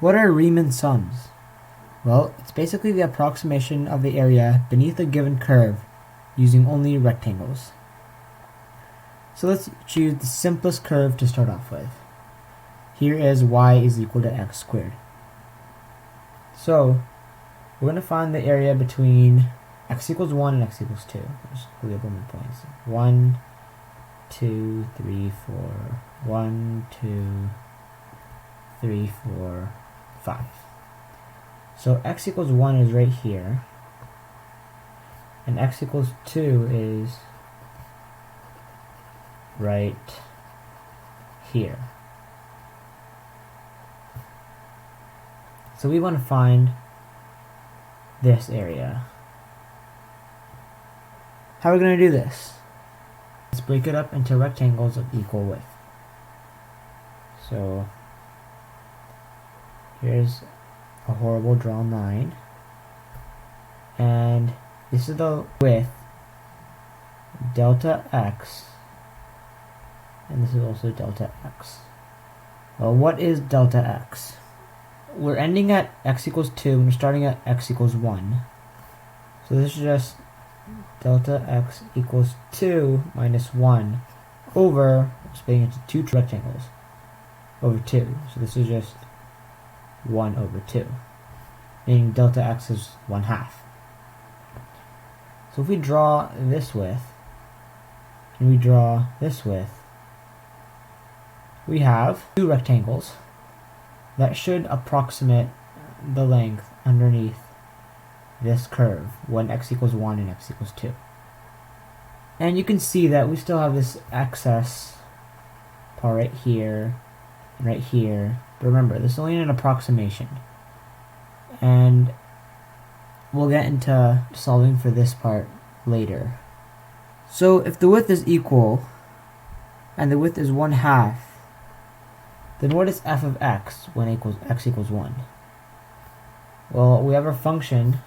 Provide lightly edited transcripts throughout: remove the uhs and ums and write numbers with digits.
What are Riemann sums? Well, it's basically the approximation of the area beneath a given curve using only rectangles. So let's choose the simplest curve to start off with. Here is y is equal to x squared. So we're going to find the area between x equals 1 and x equals 2. Just equilibrium points. 1, 2, 3, 4. 1, 2, 3, 4, 5. So x equals 1 is right here, and x equals 2 is right here. So we want to find this area. How are we going to do this? Let's break it up into rectangles of equal width. So here's a horrible drawn line, and this is the width, delta x, and this is also delta x. Well, what is delta x? We're ending at x equals 2 and we're starting at x equals 1. So this is just delta x equals 2 minus 1 over, splitting into two rectangles, over 2. So this is just 1 over 2, meaning delta x is 1/2. So if we draw this width and we draw this width, we have two rectangles that should approximate the length underneath this curve when x equals 1 and x equals 2. And you can see that we still have this excess part right here and right here. But remember, this is only an approximation, and we'll get into solving for this part later. So if the width is equal and the width is 1/2, then what is f of x when x equals 1? Well, we have our function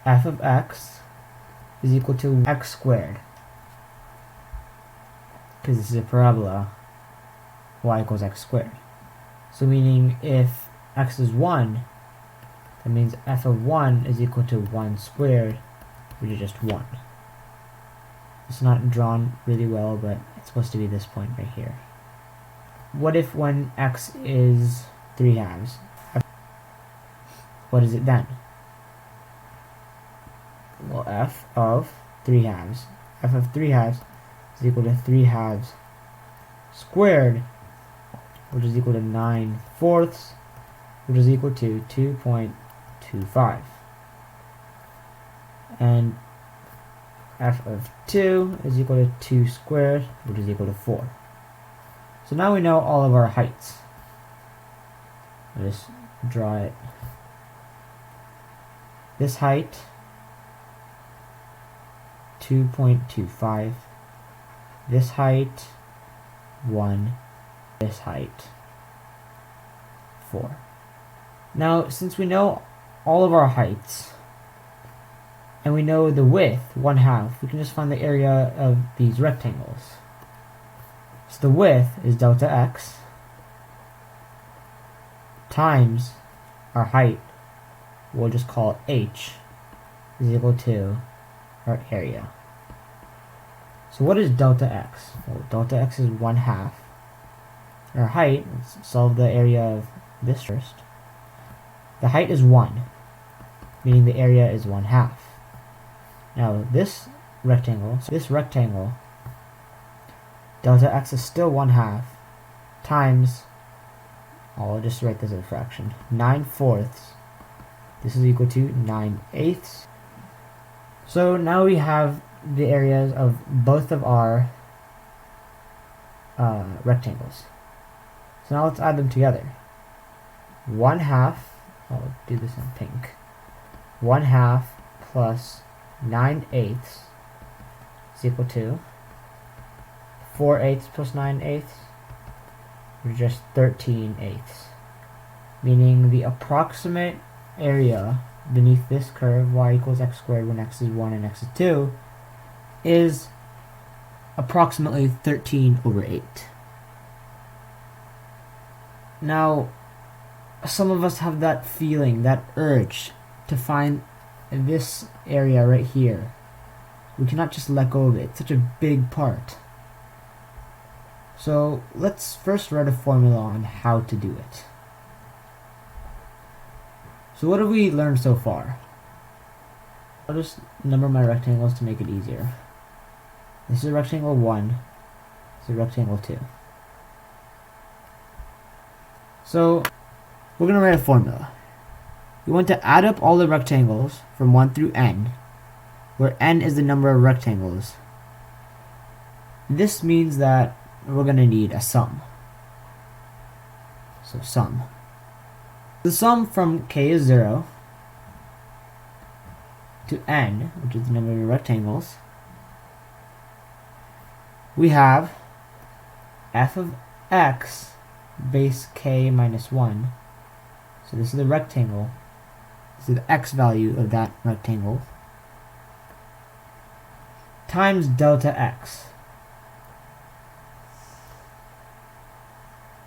f of x is equal to x squared, because this is a parabola, y equals x squared. So meaning if x is 1, that means f of 1 is equal to 1 squared, which is just 1. It's not drawn really well, but it's supposed to be this point right here. What if when x is 3/2? What is it then? Well, f of 3/2. F of 3/2 is equal to 3/2 squared, which is equal to 9/4, which is equal to 2.25. And f of 2 is equal to 2 squared, which is equal to 4. So now we know all of our heights. I'll just draw it. This height, 2.25. This height, 1. This height, 4. Now, since we know all of our heights, and we know the width, 1/2, we can just find the area of these rectangles. So the width is delta x times our height, we'll just call it h, is equal to our area. So what is delta x? Well, delta x is 1/2. Our height, let's solve the area of this first. The height is 1, meaning the area is 1/2. Now this rectangle, delta x is still 1/2 times, I'll just write this as a fraction, 9/4. This is equal to 9/8. So now we have the areas of both of our rectangles. So now let's add them together. 1/2, I'll do this in pink. 1/2 plus 9/8 is equal to 4/8 plus 9/8, which is just 13/8. Meaning the approximate area beneath this curve, y equals x squared when x is 1 and x is 2, is approximately 13/8. Now, some of us have that feeling, that urge to find this area right here. We cannot just let go of it. It's such a big part. So let's first write a formula on how to do it. So what have we learned so far? I'll just number my rectangles to make it easier. This is rectangle 1. This is rectangle 2. So we're going to write a formula. We want to add up all the rectangles from 1 through n, where n is the number of rectangles. This means that we're going to need a sum. So sum. The sum from k is 0 to n, which is the number of rectangles, we have f of x base k minus 1. So this is the rectangle. This is the x value of that rectangle, times delta x.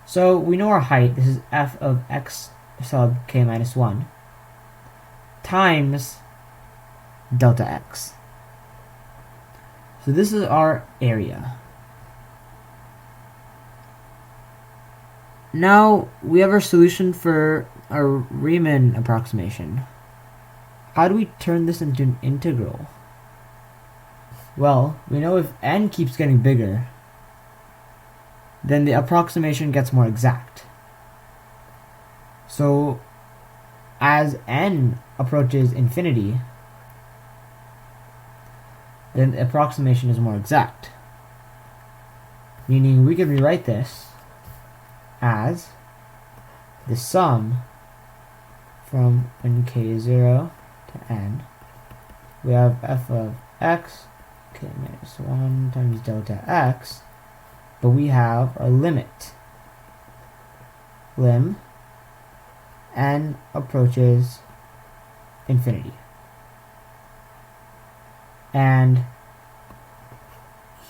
So we know our height. This is f of x sub k minus 1 times delta x. So this is our area. Now we have our solution for our Riemann approximation. How do we turn this into an integral? Well, we know if n keeps getting bigger, then the approximation gets more exact. So as n approaches infinity, then the approximation is more exact. Meaning we could rewrite this as the sum from when k is 0 to n. We have f of x, k minus 1 times delta x, but we have a limit. Lim n approaches infinity. And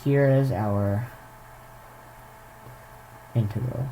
here is our integral.